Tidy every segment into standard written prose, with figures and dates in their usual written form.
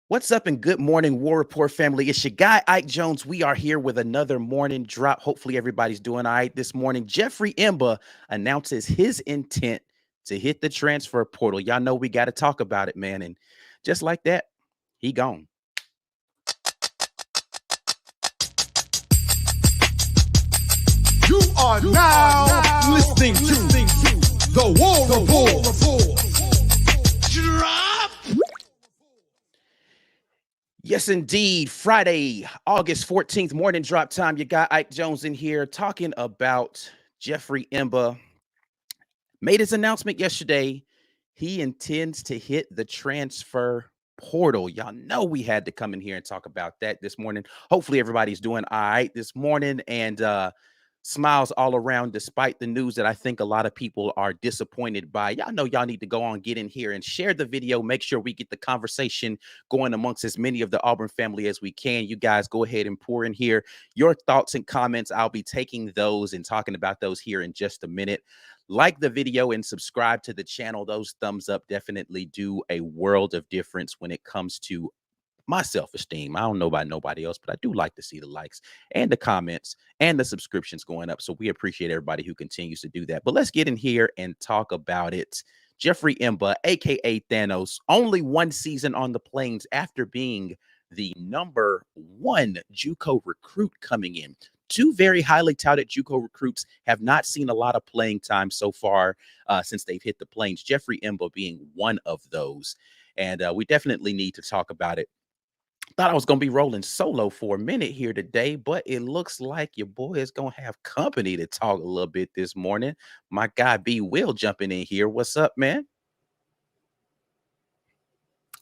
What's up and good morning, War Report family? It's your guy, Ike Jones. We are here with another morning drop. Hopefully, everybody's doing all right this morning. Jeffrey Imba announces his intent to hit the transfer portal. Y'all know we got to talk about it, man. And just like that, he gone. You are now listening to the War Report. Drop. Yes, indeed. Friday, August 14th, morning drop time. You got Ike Jones in here talking about Jeffrey Imba. Made his announcement yesterday. He intends to hit the transfer portal. Y'all know we had to come in here and talk about that this morning. Hopefully everybody's doing all right this morning and smiles all around despite the news that I think a lot of people are disappointed by. Y'all know y'all need to go on, get in here and share the video. Make sure we get the conversation going amongst as many of the Auburn family as we can. You guys go ahead and pour in here your thoughts and comments. I'll be taking those and talking about those here in just a minute. Like the video and subscribe to the channel. Those thumbs up definitely do a world of difference when it comes to my self-esteem. I don't know about nobody else, but I do like to see the likes and the comments and the subscriptions going up. So we appreciate everybody who continues to do that. But let's get in here and talk about it. Jeffrey Imba, aka Thanos, only one season on the Plains after being the #1 JUCO recruit coming in. Two very highly touted JUCO recruits have not seen a lot of playing time so far since they've hit the Plains. Jeffrey Imba being one of those. And we definitely need to talk about it. Thought I was going to be rolling solo for a minute here today, but it looks like your boy is going to have company to talk a little bit this morning. My guy B Will jumping in here. What's up, man?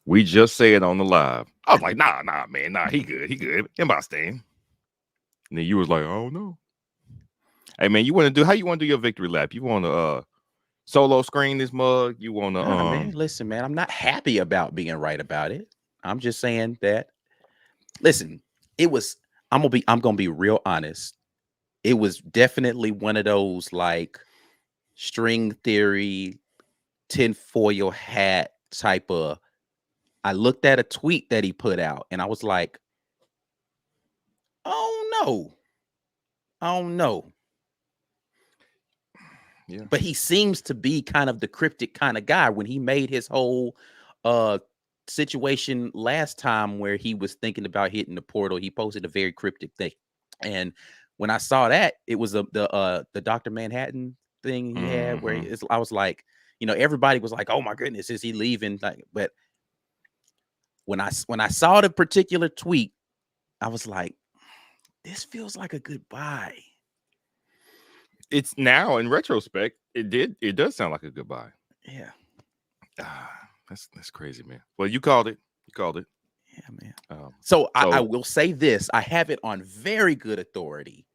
We just said on the live. I was like, nah, man, he good. In my stand. And then you was like, oh no. Hey man, how you want to do your victory lap? You want to solo screen this mug? You want to man, listen, man, I'm not happy about being right about it. I'm just saying that. Listen, I'm gonna be real honest. It was definitely one of those like string theory, tinfoil hat type of. I looked at a tweet that he put out and I was like, oh no. Yeah. But he seems to be kind of the cryptic kind of guy. When he made his whole situation last time where he was thinking about hitting the portal, he posted a very cryptic thing. And when I saw that, it was the Dr. Manhattan thing he had where I was like, everybody was like, oh my goodness, is he leaving? Like, but when I saw the particular tweet, I was like, this feels like a goodbye. It's now in retrospect, it does sound like a goodbye. Yeah. That's crazy, man. Well, you called it. Yeah, man. So I will say this. I have it on very good authority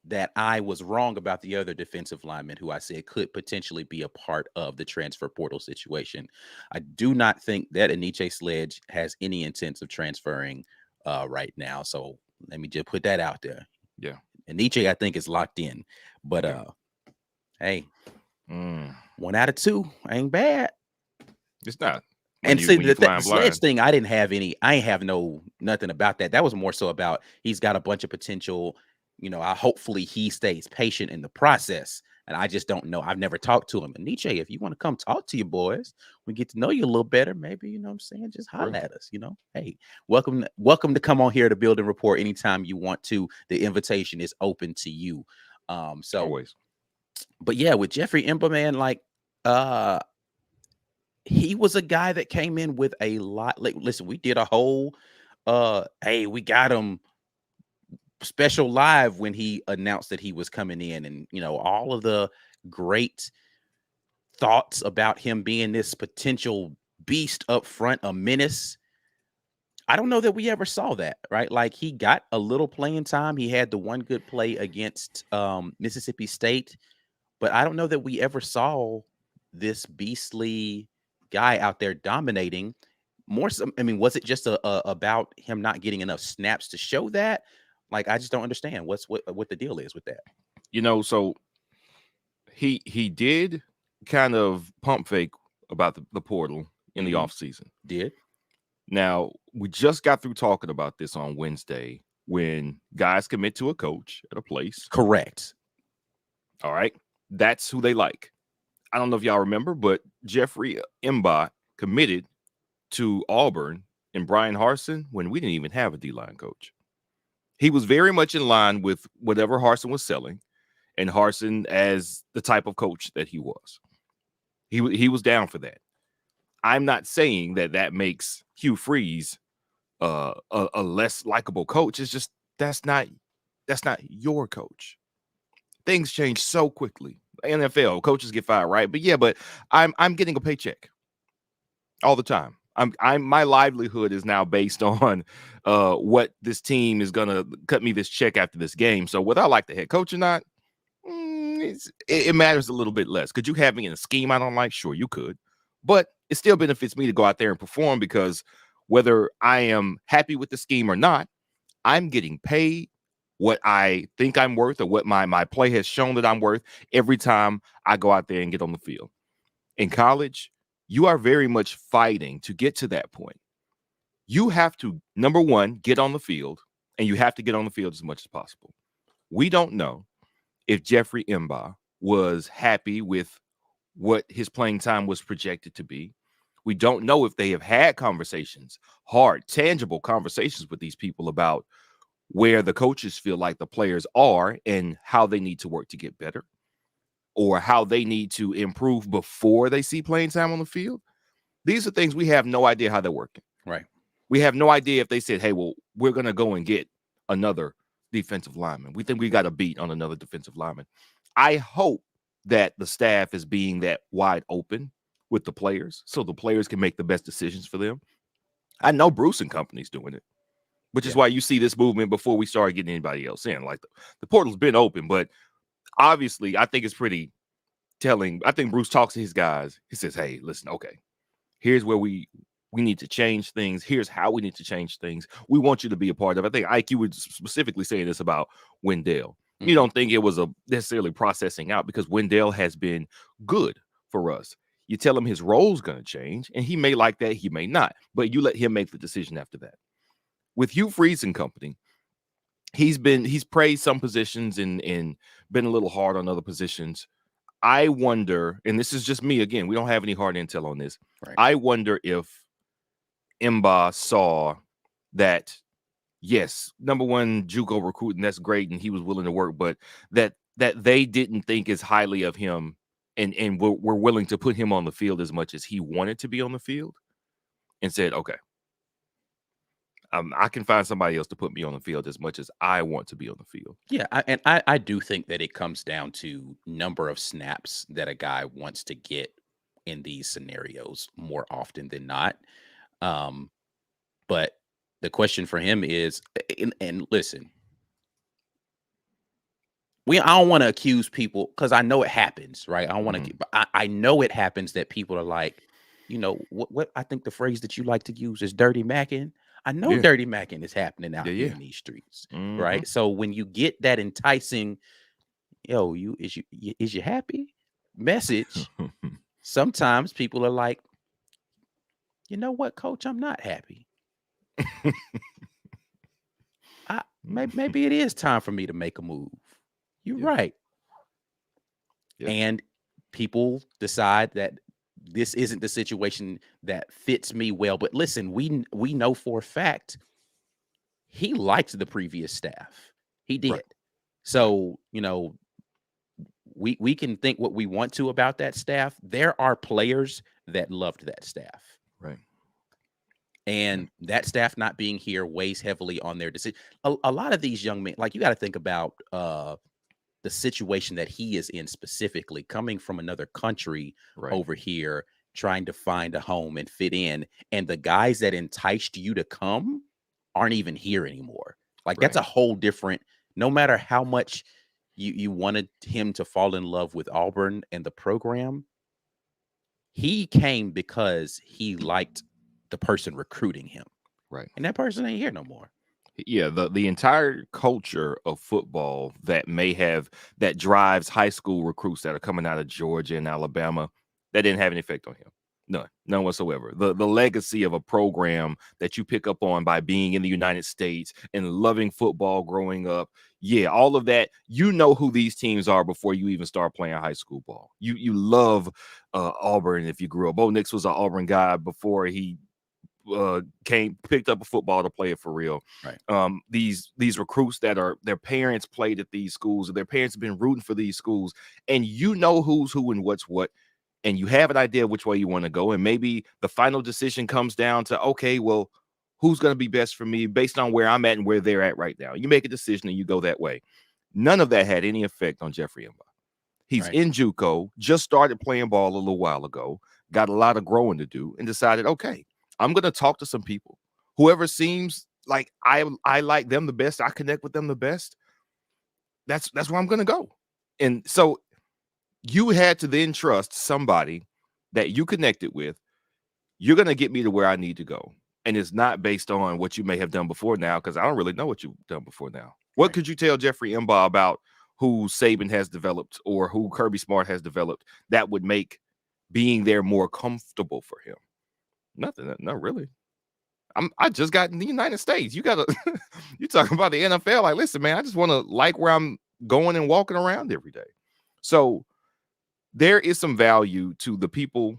that I was wrong about the other defensive lineman who I said could potentially be a part of the transfer portal situation. I do not think that Aniche Sledge has any intents of transferring right now. So let me just put that out there. Yeah. Aniche, I think, is locked in. But hey, 1 out of 2 ain't bad. It's not. And see, the Sledge thing, I ain't have nothing about that. That was more so about he's got a bunch of potential. Hopefully he stays patient in the process. And I just don't know. I've never talked to him. And Nietzsche, if you want to come talk to your boys, we get to know you a little better. Maybe, you know what I'm saying? Just holler at us, Hey, welcome to come on here to Build and Report anytime you want to. The invitation is open to you. So always. But yeah, with Jeffrey Imba, man, like he was a guy that came in with a lot. Like, listen, we did a whole hey, we got him special live when he announced that he was coming in, and all of the great thoughts about him being this potential beast up front, a menace. I don't know that we ever saw that, right? Like, he got a little playing time. He had the one good play against Mississippi State, but I don't know that we ever saw this beastly guy out there dominating. More so, I mean, was it just about him not getting enough snaps to show that? Like, I just don't understand what the deal is with that. So he did kind of pump fake about the portal in the offseason. Did. Now, we just got through talking about this on Wednesday when guys commit to a coach at a place. Correct. All right. That's who they like. I don't know if y'all remember, but Jeffrey Imba committed to Auburn and Brian Harsin when we didn't even have a D-line coach. He was very much in line with whatever Harsin was selling, and Harsin as the type of coach that he was. He was down for that. I'm not saying that makes Hugh Freeze a less likable coach. It's just that's not your coach. Things change so quickly. NFL coaches get fired, right? But I'm getting a paycheck all the time. My livelihood is now based on what this team is gonna cut me this check after this game. So whether I like the head coach or not, it matters a little bit less. Could you have me in a scheme I don't like? Sure, you could, but it still benefits me to go out there and perform because whether I am happy with the scheme or not, I'm getting paid what I think I'm worth or what my play has shown that I'm worth every time I go out there and get on the field. In college, you are very much fighting to get to that point. You have to, number one, get on the field, and you have to get on the field as much as possible. We don't know if Jeffrey Imba was happy with what his playing time was projected to be. We don't know if they have had conversations, hard, tangible conversations with these people about where the coaches feel like the players are and how they need to work to get better or how they need to improve before they see playing time on the field. These are things we have no idea how they're working. Right. We have no idea if they said, hey, well, we're going to go and get another defensive lineman. We think we got a beat on another defensive lineman. I hope that the staff is being that wide open with the players so the players can make the best decisions for them. I know Bruce and company's doing it, which is why you see this movement before we start getting anybody else in. Like the portal's been open, but obviously I think it's pretty telling. I think Bruce talks to his guys. He says, hey, listen, okay, here's where we need to change things. Here's how we need to change things. We want you to be a part of it. I think Ike, you were specifically saying this about Wendell. Mm-hmm. You don't think it was a necessarily processing out because Wendell has been good for us. You tell him his role's going to change, and he may like that, he may not, but you let him make the decision after that. With Hugh Freeze and company, he's praised some positions and been a little hard on other positions. I wonder, and this is just me again, we don't have any hard intel on this. Right. I wonder if Imba saw that, yes, number one, JUCO recruiting, that's great, and he was willing to work, but that they didn't think as highly of him and were willing to put him on the field as much as he wanted to be on the field, and said, okay, I can find somebody else to put me on the field as much as I want to be on the field. Yeah, I do think that it comes down to number of snaps that a guy wants to get in these scenarios more often than not. But the question for him is, and listen, I don't want to accuse people because I know it happens, right? I don't want to, but I know it happens that people are like, you know, what I think the phrase that you like to use is dirty macking. I know dirty macking is happening out here in these streets, right? So when you get that enticing, is you happy message, sometimes people are like, you know what, coach, I'm not happy. Maybe it is time for me to make a move. You're right. Yeah. And people decide that this isn't the situation that fits me well. But listen, we know for a fact he liked the previous staff. He did. Right. So, you know, we can think what we want to about that staff. There are players that loved that staff. Right. And that staff not being here weighs heavily on their decision. A lot of these young men, like you got to think about the situation that he is in specifically, coming from another country over here, trying to find a home and fit in. And the guys that enticed you to come aren't even here anymore. Like that's a whole different, no matter how much you wanted him to fall in love with Auburn and the program, he came because he liked the person recruiting him. Right. And that person ain't here no more. Yeah, the entire culture of football that drives high school recruits that are coming out of Georgia and Alabama, that didn't have any effect on him. None whatsoever. The legacy of a program that you pick up on by being in the United States and loving football growing up. Yeah, all of that. You know who these teams are before you even start playing high school ball. You love Auburn if you grew up. Bo Nix was an Auburn guy before he picked up a football to play it for real. Right. These recruits that are their parents played at these schools, or their parents have been rooting for these schools, and you know who's who and what's what, and you have an idea which way you want to go, and maybe the final decision comes down to, okay, well, who's going to be best for me based on where I'm at and where they're at right now. You make a decision and you go that way. None of that had any effect on Jeffrey Imba. He's in JUCO, just started playing ball a little while ago, got a lot of growing to do, and decided, okay, I'm going to talk to some people. Whoever seems like I like them the best, I connect with them the best, that's where I'm going to go. And so you had to then trust somebody that you connected with. You're going to get me to where I need to go. And it's not based on what you may have done before now, because I don't really know what you've done before now. What could you tell Jeffrey Imba about who Saban has developed or who Kirby Smart has developed that would make being there more comfortable for him? Nothing. Not really. I just got in the United States. You got to, you talking about the NFL. Like, listen, man, I just want to like where I'm going and walking around every day. So there is some value to the people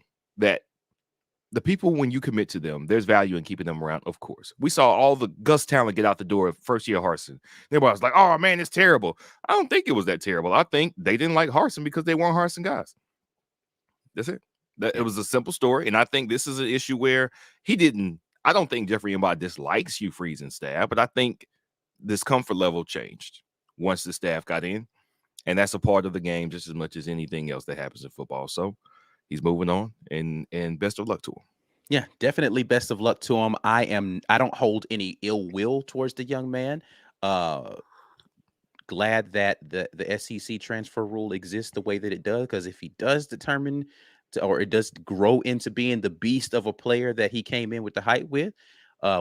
when you commit to them, there's value in keeping them around. Of course, we saw all the Gus talent get out the door first year Harsin. Everybody was like, oh man, it's terrible. I don't think it was that terrible. I think they didn't like Harsin because they weren't Harsin guys. That's it. It was a simple story. And I think this is an issue where I don't think Jeffrey Imba dislikes Hugh Freeze and staff, but I think this comfort level changed once the staff got in. And that's a part of the game just as much as anything else that happens in football. So he's moving on, and best of luck to him. Yeah, definitely best of luck to him. I don't hold any ill will towards the young man. Glad that the SEC transfer rule exists the way that it does, because if he does determine or it does grow into being the beast of a player that he came in with the hype with,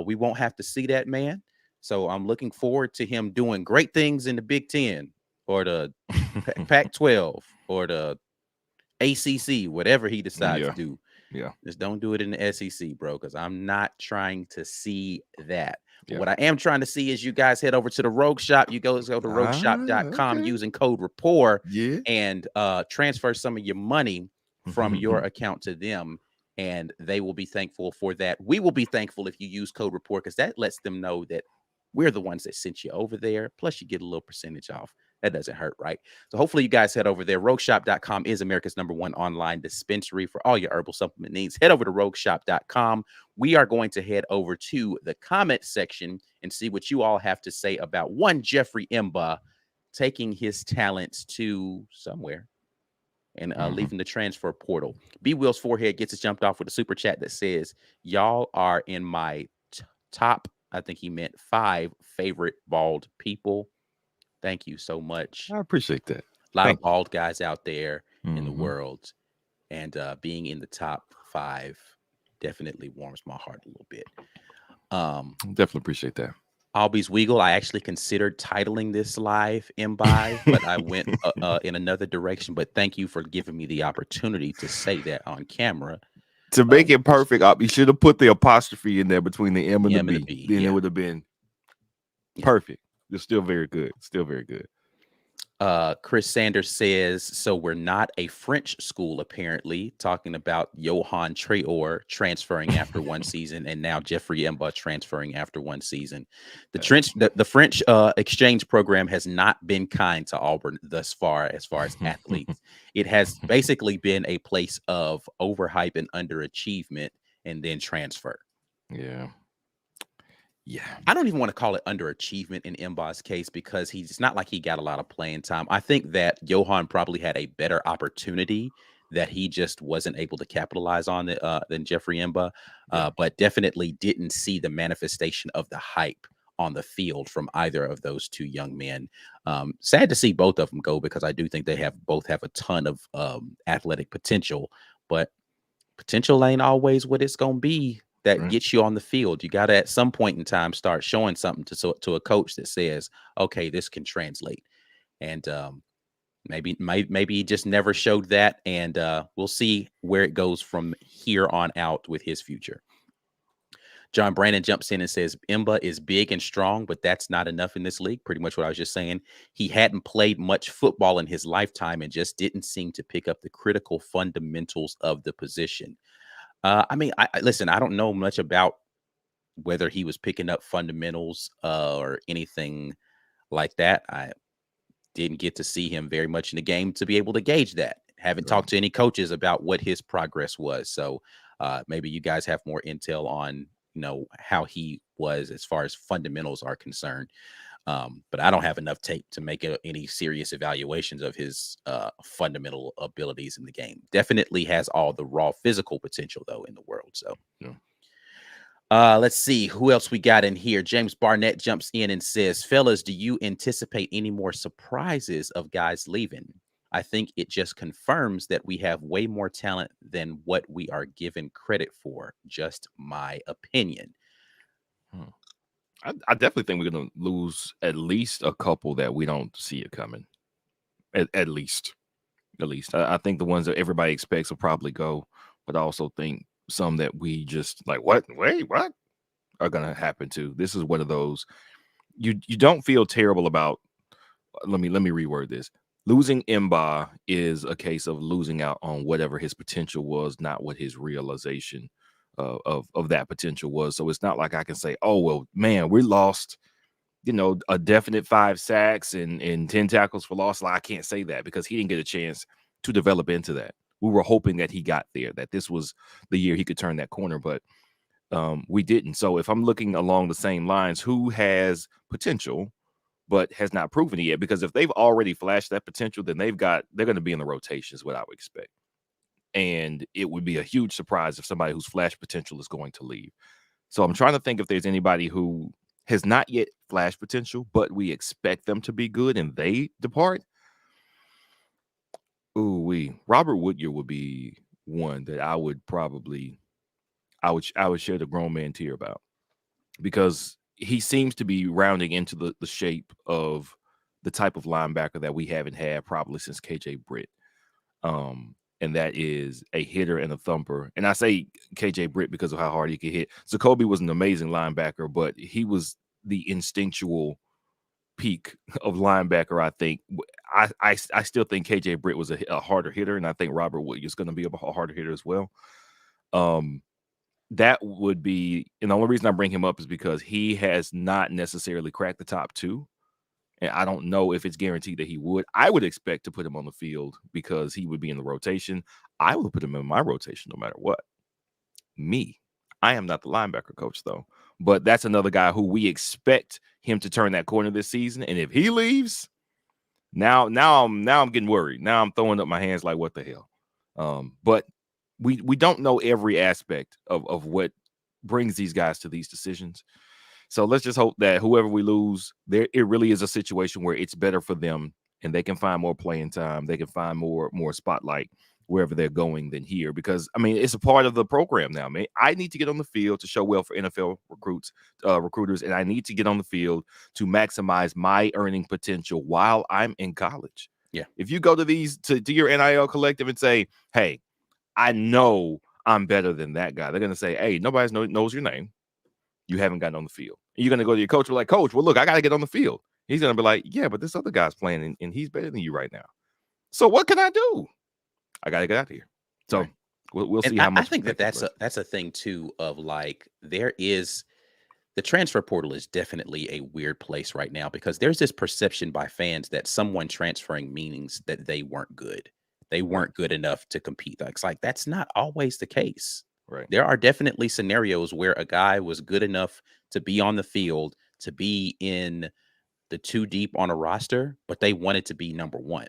we won't have to see that man. So I'm looking forward to him doing great things in the Big Ten or the Pac-12 or the ACC, whatever he decides to do. Yeah, just don't do it in the SEC, bro, because I'm not trying to see that. Yeah. What I am trying to see is you guys head over to the Rogue Shop. You go to rogueshop.com using code rapport and transfer some of your money from your account to them, and they will be thankful for that. We will be thankful if you use code rapport, because that lets them know that we're the ones that sent you over there. Plus, you get a little percentage off. That doesn't hurt, right? So hopefully you guys head over there. RogueShop.com is America's #1 online dispensary for all your herbal supplement needs. Head over to RogueShop.com. We are going to head over to the comment section and see what you all have to say about one Jeffrey Imba taking his talents to somewhere and leaving the transfer portal. B Will's forehead gets us jumped off with a super chat that says, y'all are in my top, I think he meant 5 favorite bald people. Thank you so much. I appreciate that. A lot of bald guys out there in the world, and being in the top 5 definitely warms my heart a little bit. Definitely appreciate that. Albies Weagle, I actually considered titling this live Imbi, but I went in another direction. But thank you for giving me the opportunity to say that on camera. To make it perfect, you should have put the apostrophe in there between the M and the B. Then it would have been perfect. It's still very good. Still very good. Chris Sanders says, so we're not a French school, apparently, talking about Johan Traore transferring after one season, and now Jeffrey Imba transferring after one season. The French exchange program has not been kind to Auburn thus far as athletes. It has basically been a place of overhype and underachievement and then transfer. Yeah. I don't even want to call it underachievement in Imba's case, because it's not like he got a lot of playing time. I think that Johan probably had a better opportunity that he just wasn't able to capitalize on than Jeffrey Imba, but definitely didn't see the manifestation of the hype on the field from either of those two young men. Sad to see both of them go, because I do think they both have a ton of athletic potential, but potential ain't always what it's going to be that gets you on the field. You got to, at some point in time, start showing something to a coach that says, okay, this can translate. And Maybe he just never showed that, and we'll see where it goes from here on out with his future. John Brandon jumps in and says, Imba is big and strong, but that's not enough in this league. Pretty much what I was just saying. He hadn't played much football in his lifetime and just didn't seem to pick up the critical fundamentals of the position. I mean, listen, I don't know much about whether he was picking up fundamentals or anything like that. I didn't get to see him very much in the game to be able to gauge that. Haven't talked to any coaches about what his progress was. So maybe you guys have more intel on, how he was as far as fundamentals are concerned. But I don't have enough tape to make any serious evaluations of his fundamental abilities in the game. Definitely has all the raw physical potential, though, in the world. So, let's see who else we got in here. James Barnett jumps in and says, fellas, do you anticipate any more surprises of guys leaving? I think it just confirms that we have way more talent than what we are given credit for. Just my opinion. I definitely think we're going to lose at least a couple that we don't see it coming. At least. I think the ones that everybody expects will probably go, but I also think some that we just like, what? Wait, what? Are going to happen too. This is one of those. You don't feel terrible about. Let me reword this. Losing Imba is a case of losing out on whatever his potential was, not what his realization of that potential was. So it's not like I can say, oh, well, man, we lost, a definite 5 sacks and 10 tackles for loss. Like, I can't say that because he didn't get a chance to develop into that. We were hoping that he got there, that this was the year he could turn that corner, but we didn't. So if I'm looking along the same lines, who has potential but has not proven it yet? Because if they've already flashed that potential, then they're going to be in the rotation is what I would expect. And it would be a huge surprise if somebody who's flashed potential is going to leave. So I'm trying to think if there's anybody who has not yet flashed potential, but we expect them to be good and they depart. Robert Woodyard would be one that I would shed a grown man tear about, because he seems to be rounding into the shape of the type of linebacker that we haven't had probably since KJ Britt. And that is a hitter and a thumper. And I say KJ Britt because of how hard he could hit. Jacoby was an amazing linebacker, but he was the instinctual peak of linebacker, I think. I still think KJ Britt was a harder hitter, and I think Robert Woodyard is going to be a harder hitter as well. That would be, and the only reason I bring him up is because he has not necessarily cracked the top 2. And I don't know if it's guaranteed that he would. I would expect to put him on the field because he would be in the rotation. I would put him in my rotation no matter what. I am not the linebacker coach, though. But that's another guy who we expect him to turn that corner this season. And if he leaves, now I'm getting worried. Now I'm throwing up my hands like, what the hell? But we don't know every aspect of what brings these guys to these decisions. So let's just hope that whoever we lose, it really is a situation where it's better for them and they can find more playing time. They can find more spotlight wherever they're going than here, because I mean, it's a part of the program now, man. I need to get on the field to show well for NFL recruiters, and I need to get on the field to maximize my earning potential while I'm in college. Yeah. If you go to to your NIL collective and say, hey, I know I'm better than that guy, they're going to say, hey, nobody knows your name. You haven't gotten on the field. And you're going to go to your coach and be like, coach, well, look, I got to get on the field. He's going to be like, yeah, but this other guy's playing and he's better than you right now. So what can I do? I got to get out of here. So right. we'll see how much. I think that's a thing too of like, the transfer portal is definitely a weird place right now, because there's this perception by fans that someone transferring means that they weren't good. They weren't good enough to compete. It's like, that's not always the case. Right. There are definitely scenarios where a guy was good enough to be on the field, to be in the 2 deep on a roster, but they wanted to be number 1.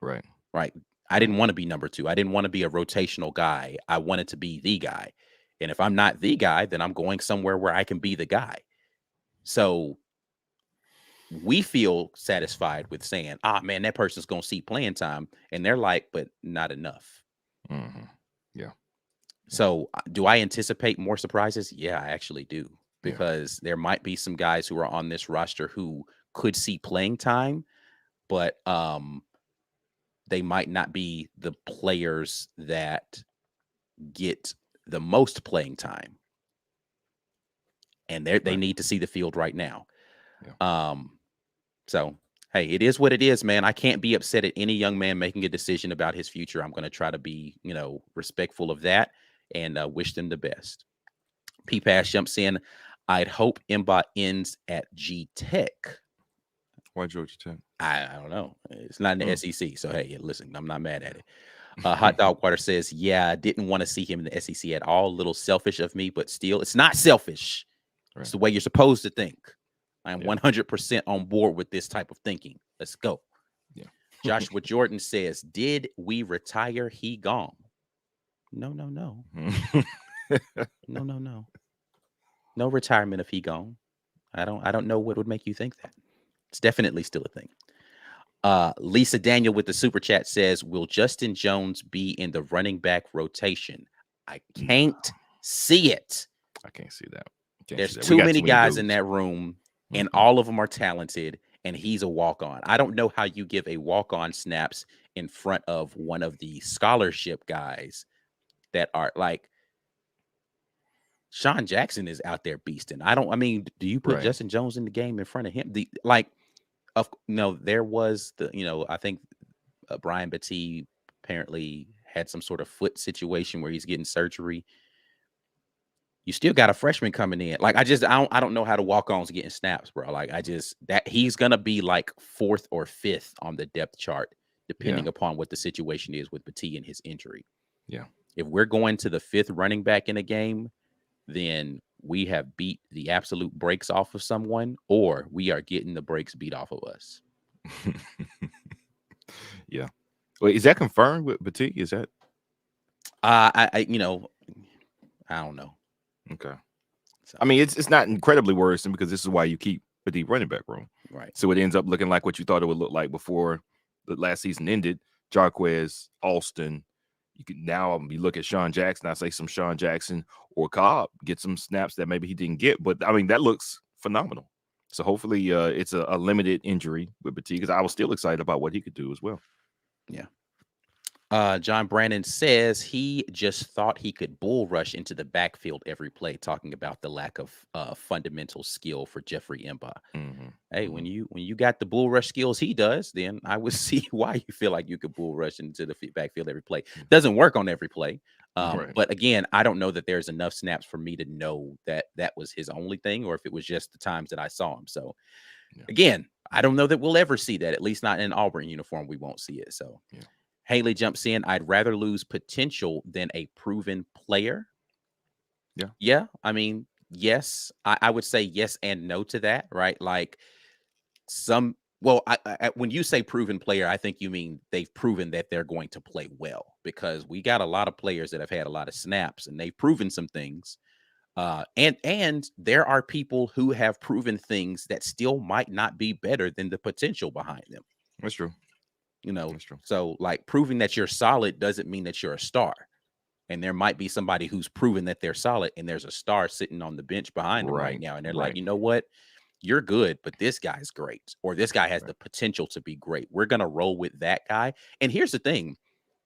Right. Right. I didn't want to be number 2. I didn't want to be a rotational guy. I wanted to be the guy. And if I'm not the guy, then I'm going somewhere where I can be the guy. So we feel satisfied with saying, man, that person's going to see playing time. And they're like, but not enough. Mm-hmm. Yeah. So do I anticipate more surprises? Yeah, I actually do, because there might be some guys who are on this roster who could see playing time, but they might not be the players that get the most playing time. And they need to see the field right now. Yeah. So, hey, it is what it is, man. I can't be upset at any young man making a decision about his future. I'm going to try to be, respectful of that and wish them the best. P-Pass jumps in. I'd hope Imba ends at G-Tech. Why Georgia Tech? I don't know. It's not in the SEC. So, hey, listen, I'm not mad at it. Hot Dog Water says, yeah, I didn't want to see him in the SEC at all. A little selfish of me, but still, it's not selfish. Right. It's the way you're supposed to think. I am 100% on board with this type of thinking. Let's go. Yeah. Joshua Jordan says, did we retire? He gone. No. No. No retirement if he gone. I don't know what would make you think that. It's definitely still a thing. Lisa Daniel with the super chat says, will Justin Jones be in the running back rotation? I can't see it. I can't see that. There's too many guys in that room, and all of them are talented, and he's a walk-on. I don't know how you give a walk-on snaps in front of one of the scholarship guys that are like Sean Jackson is out there beasting. Do you put Justin Jones in the game in front of him? There was I think Brian Battie apparently had some sort of foot situation where he's getting surgery. You still got a freshman coming in. Like, I don't know how to walk-ons getting snaps, bro. Like, that he's gonna be like 4th or 5th on the depth chart, depending upon what the situation is with Battie and his injury. Yeah. If we're going to the 5th running back in a game, then we have beat the absolute brakes off of someone, or we are getting the brakes beat off of us. Yeah. Wait, is that confirmed with Battie? Is that? I don't know. Okay. So, I mean, it's not incredibly worrisome because this is why you keep a deep running back room. Right. So it ends up looking like what you thought it would look like before the last season ended. Jarquez, Alston. You look at Sean Jackson. I say some Sean Jackson or Cobb get some snaps that maybe he didn't get, but I mean that looks phenomenal. So hopefully it's a limited injury with Battie because I was still excited about what he could do as well. Yeah. John Brandon says he just thought he could bull rush into the backfield every play, talking about the lack of fundamental skill for Jeffrey Imba. Hey, when you got the bull rush skills he does, then I would see why you feel like you could bull rush into the backfield every play. Doesn't work on every play. But again, I don't know that there's enough snaps for me to know that was his only thing, or if it was just the times that I saw him. So again, I don't know that we'll ever see that, at least not in an Auburn uniform. We won't see it. So Haley jumps in. I'd rather lose potential than a proven player. Yeah. I mean, yes, I would say yes and no to that, right? Like when you say proven player, I think you mean they've proven that they're going to play well, because we got a lot of players that have had a lot of snaps and they've proven some things. And there are people who have proven things that still might not be better than the potential behind them. That's true. That's true. So like proving that you're solid doesn't mean that you're a star. And there might be somebody who's proven that they're solid and there's a star sitting on the bench behind them right now. And they're like, you know what? You're good, but this guy's great. Or this guy has the potential to be great. We're going to roll with that guy. And here's the thing.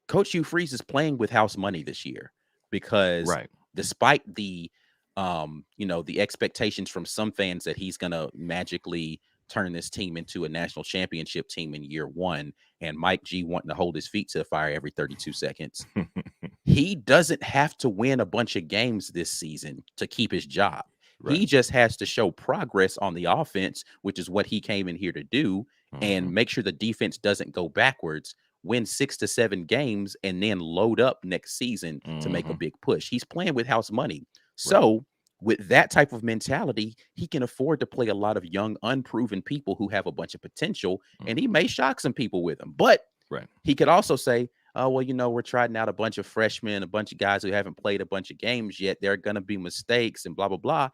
Coach Hugh Freeze is playing with house money this year because despite the, the expectations from some fans that he's going to magically turn this team into a national championship team in year 1, and Mike G wanting to hold his feet to the fire every 32 seconds. He doesn't have to win a bunch of games this season to keep his job. He just has to show progress on the offense, which is what he came in here to do, and make sure the defense doesn't go backwards, win 6 to 7 games, and then load up next season to make a big push. He's playing with house money. So with that type of mentality, he can afford to play a lot of young, unproven people who have a bunch of potential, and he may shock some people with them. But he could also say, oh, well, we're trying out a bunch of freshmen, a bunch of guys who haven't played a bunch of games yet. There are going to be mistakes and blah, blah, blah,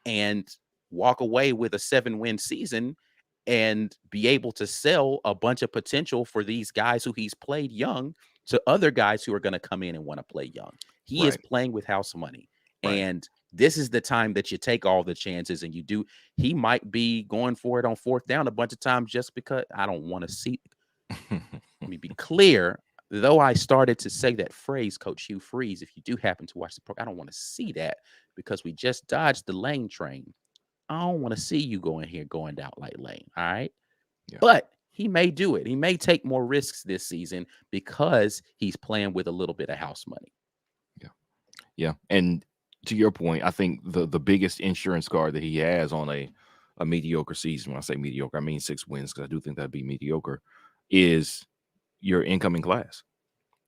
and walk away with a 7-win season and be able to sell a bunch of potential for these guys who he's played young to other guys who are going to come in and want to play young. He is playing with house money. And this is the time that you take all the chances and you do. He might be going for it on 4th down a bunch of times just because I don't want to see. me be clear. Though I started to say that phrase, Coach Hugh Freeze, if you do happen to watch the program, I don't want to see that because we just dodged the lane train. I don't want to see you going here, going down like lane. All right. Yeah. But he may do it. He may take more risks this season because he's playing with a little bit of house money. Yeah. Yeah. And to your point, I think the biggest insurance card that he has on a mediocre season, when I say mediocre, I mean 6 wins, because I do think that'd be mediocre, is your incoming class.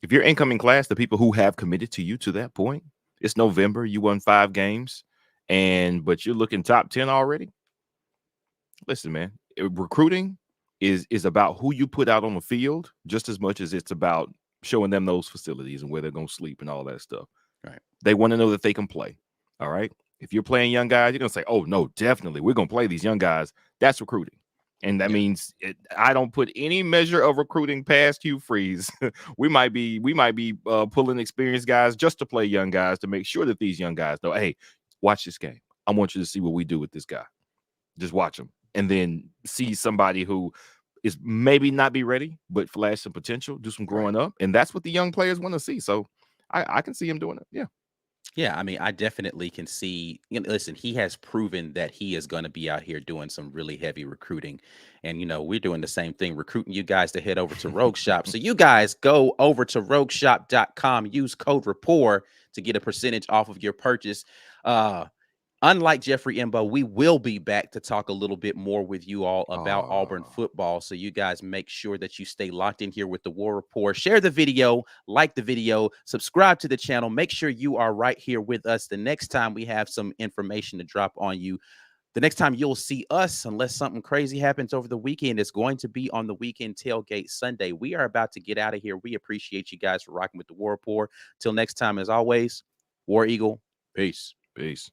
If your incoming class, the people who have committed to you to that point, it's November, you won 5 games, but you're looking top 10 already. Listen, man, recruiting is about who you put out on the field just as much as it's about showing them those facilities and where they're going to sleep and all that stuff. Right. They want to know that they can play. All right. If you're playing young guys, you're going to say, oh, no, definitely. We're going to play these young guys. That's recruiting. And that means I don't put any measure of recruiting past Hugh Freeze. we might be pulling experienced guys just to play young guys to make sure that these young guys know, hey, watch this game. I want you to see what we do with this guy. Just watch him. And then see somebody who is maybe not be ready, but flash some potential, do some growing up. And that's what the young players want to see. So I can see him doing it. Yeah. Yeah, I mean, I definitely can see. Listen, he has proven that he is going to be out here doing some really heavy recruiting. And, we're doing the same thing, recruiting you guys to head over to Rogue Shop. So you guys go over to rogueshop.com, use code RAPPORT to get a percentage off of your purchase. Unlike Jeffrey Imba, we will be back to talk a little bit more with you all about Auburn football. So you guys make sure that you stay locked in here with the War Report. Share the video, like the video, subscribe to the channel. Make sure you are right here with us the next time we have some information to drop on you. The next time you'll see us, unless something crazy happens over the weekend, is going to be on the Weekend Tailgate Sunday. We are about to get out of here. We appreciate you guys for rocking with the War Report. Till next time, as always, War Eagle, peace. Peace.